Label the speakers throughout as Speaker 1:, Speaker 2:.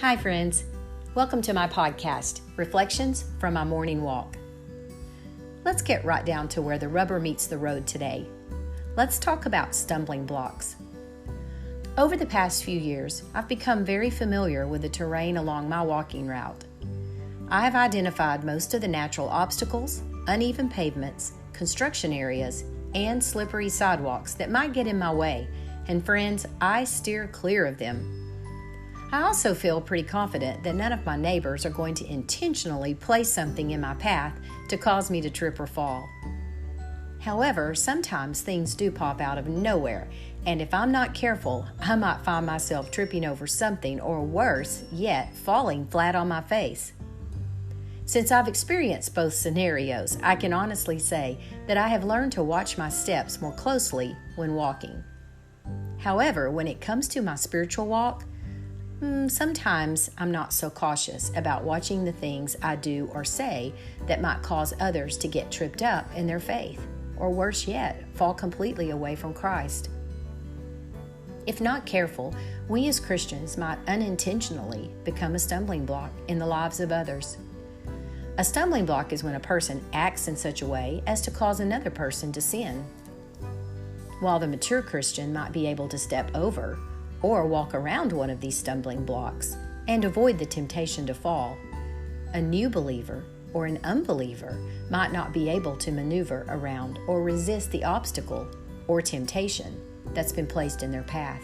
Speaker 1: Hi, friends. Welcome to my podcast, Reflections from My Morning Walk. Let's get right down to where the rubber meets the road today. Let's talk about stumbling blocks. Over the past few years, I've become very familiar with the terrain along my walking route. I have identified most of the natural obstacles, uneven pavements, construction areas, and slippery sidewalks that might get in my way, and friends, I steer clear of them. I also feel pretty confident that none of my neighbors are going to intentionally place something in my path to cause me to trip or fall. However, sometimes things do pop out of nowhere, and if I'm not careful, I might find myself tripping over something or worse yet, falling flat on my face. Since I've experienced both scenarios, I can honestly say that I have learned to watch my steps more closely when walking. However, when it comes to my spiritual walk, sometimes I'm not so cautious about watching the things I do or say that might cause others to get tripped up in their faith, or worse yet, fall completely away from Christ. If not careful, we as Christians might unintentionally become a stumbling block in the lives of others. A stumbling block is when a person acts in such a way as to cause another person to sin. While the mature Christian might be able to step over or walk around one of these stumbling blocks and avoid the temptation to fall, a new believer or an unbeliever might not be able to maneuver around or resist the obstacle or temptation that's been placed in their path.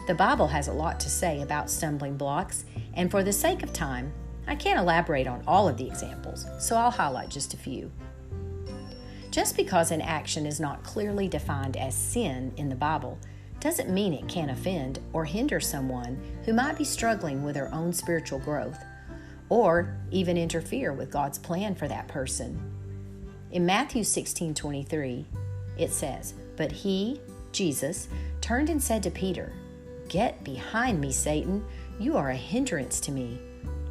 Speaker 1: The Bible has a lot to say about stumbling blocks, and for the sake of time, I can't elaborate on all of the examples, so I'll highlight just a few. Just because an action is not clearly defined as sin in the Bible doesn't mean it can't offend or hinder someone who might be struggling with their own spiritual growth, or even interfere with God's plan for that person. In Matthew 16:23, it says, "But he, Jesus, turned and said to Peter, 'Get behind me, Satan, you are a hindrance to me,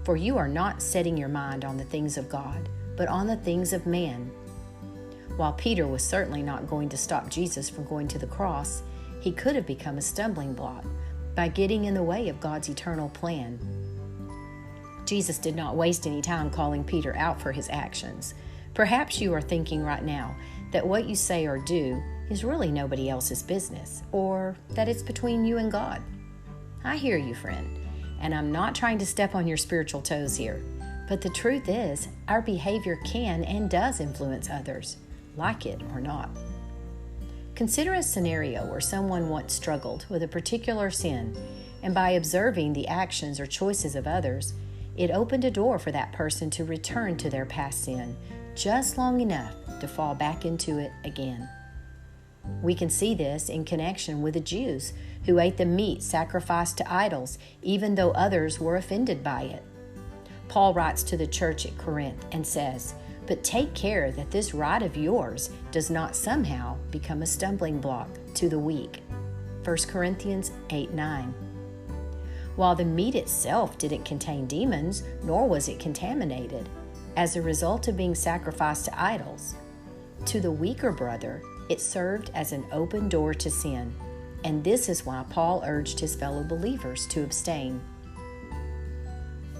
Speaker 1: for you are not setting your mind on the things of God, but on the things of man.'" While Peter was certainly not going to stop Jesus from going to the cross, he could have become a stumbling block by getting in the way of God's eternal plan. Jesus did not waste any time calling Peter out for his actions. Perhaps you are thinking right now that what you say or do is really nobody else's business, or that it's between you and God. I hear you, friend, and I'm not trying to step on your spiritual toes here, but the truth is, our behavior can and does influence others, like it or not. Consider a scenario where someone once struggled with a particular sin, and by observing the actions or choices of others, it opened a door for that person to return to their past sin just long enough to fall back into it again. We can see this in connection with the Jews who ate the meat sacrificed to idols, even though others were offended by it. Paul writes to the church at Corinth and says, "But take care that this right of yours does not somehow become a stumbling block to the weak." 1 Corinthians 8:9. While the meat itself didn't contain demons, nor was it contaminated, as a result of being sacrificed to idols, to the weaker brother, it served as an open door to sin, and this is why Paul urged his fellow believers to abstain.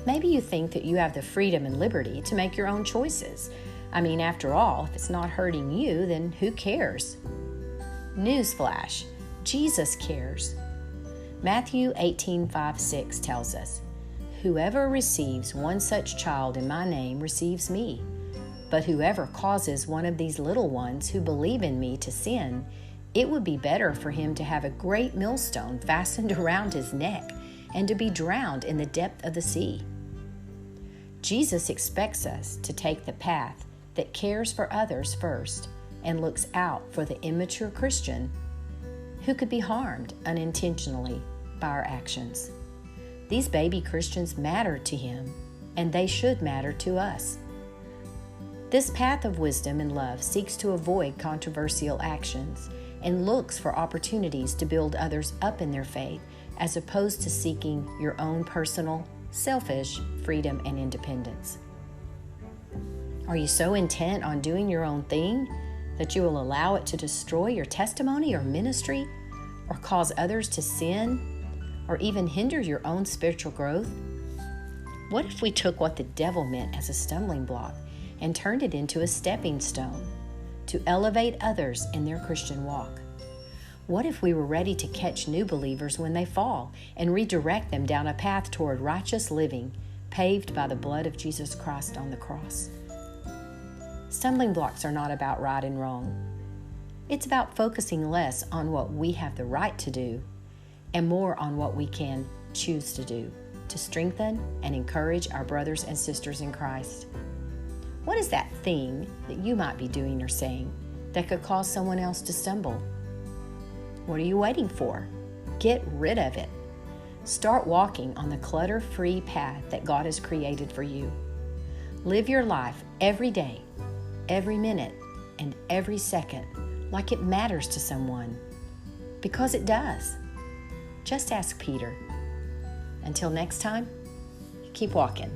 Speaker 1: Maybe you think that you have the freedom and liberty to make your own choices. I mean, after all, if it's not hurting you, then who cares? Newsflash, Jesus cares. Matthew 18:5-6 tells us, "Whoever receives one such child in my name receives me. But whoever causes one of these little ones who believe in me to sin, it would be better for him to have a great millstone fastened around his neck and to be drowned in the depth of the sea." Jesus expects us to take the path that cares for others first and looks out for the immature Christian who could be harmed unintentionally by our actions. These baby Christians matter to him, and they should matter to us. This path of wisdom and love seeks to avoid controversial actions and looks for opportunities to build others up in their faith, as opposed to seeking your own personal, selfish freedom and independence. Are you so intent on doing your own thing that you will allow it to destroy your testimony or ministry, or cause others to sin, or even hinder your own spiritual growth? What if we took what the devil meant as a stumbling block and turned it into a stepping stone to elevate others in their Christian walk? What if we were ready to catch new believers when they fall and redirect them down a path toward righteous living paved by the blood of Jesus Christ on the cross? Stumbling blocks are not about right and wrong. It's about focusing less on what we have the right to do and more on what we can choose to do to strengthen and encourage our brothers and sisters in Christ. What is that thing that you might be doing or saying that could cause someone else to stumble? What are you waiting for? Get rid of it. Start walking on the clutter-free path that God has created for you. Live your life every day, every minute, and every second like it matters to someone, because it does. Just ask Peter. Until next time, keep walking.